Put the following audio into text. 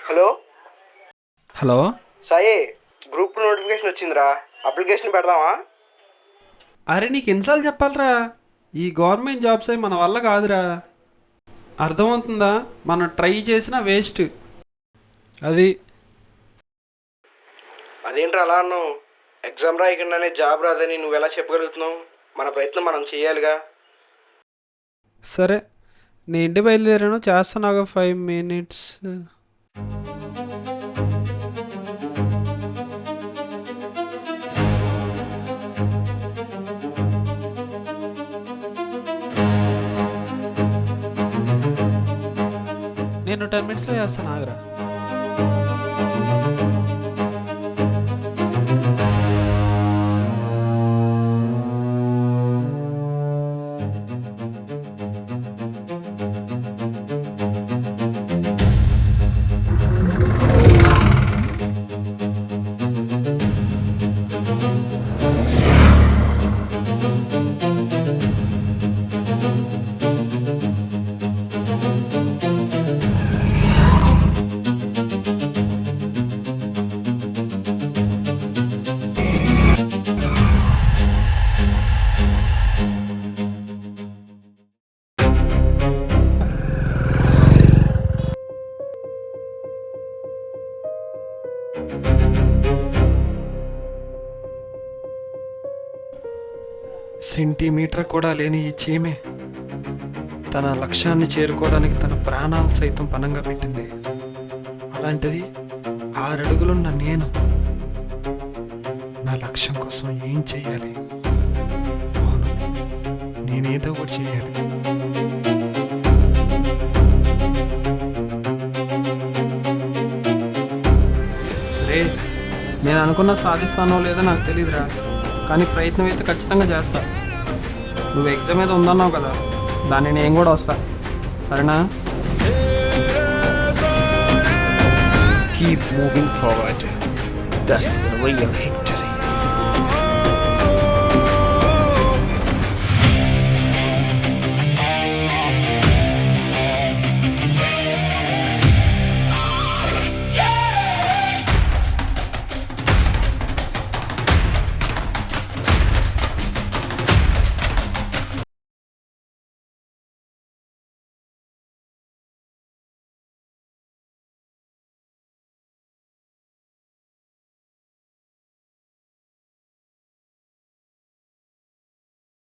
Hello hello Sai, group notification వచ్చిందిరా, application పెడదామా? అరే నీకు ఎన్నిసార్లు చెప్పాలరా, ఈ గవర్నమెంట్ జాబ్స్ అవి మన వల్ల కాదురా. అర్థమవుతుందా? మనం ట్రై చేసినా వేస్ట్. అది అదేంట్రా అలా అన్నావు? ఎగ్జామ్ రాయకుండానే జాబ్ రాదని నువ్వు ఎలా చెప్పగలుగుతున్నావు? మన ప్రయత్నం మనం చేయాలిగా. సరే, నేను ఇంటి బయలుదేరాను, చేస్తాను ఒక 5 minutes. నేను 10 minutesలో చేస్తాను, ఆగరా. సెంటీమీటర్ కూడా లేని ఈ చీమే తన లక్ష్యాన్ని చేరుకోవడానికి తన ప్రాణాలు సైతం పణంగా పెట్టింది. అలాంటిది 6 అడుగులున్న నేను నా లక్ష్యం కోసం ఏం చెయ్యాలి? అవును, నేనేదో ఒకటి చెయ్యాలి. రే, నేను అనుకున్న సాధిస్తానో లేదో నాకు తెలియదురా, కానీ ప్రయత్నం అయితే ఖచ్చితంగా చేస్తా. నువ్వు ఎగ్జామ్ మీద ఉందన్నావు కదా, దాన్ని నేను కూడా వస్తా, సరేనా? Keep moving forward. That's the way of it.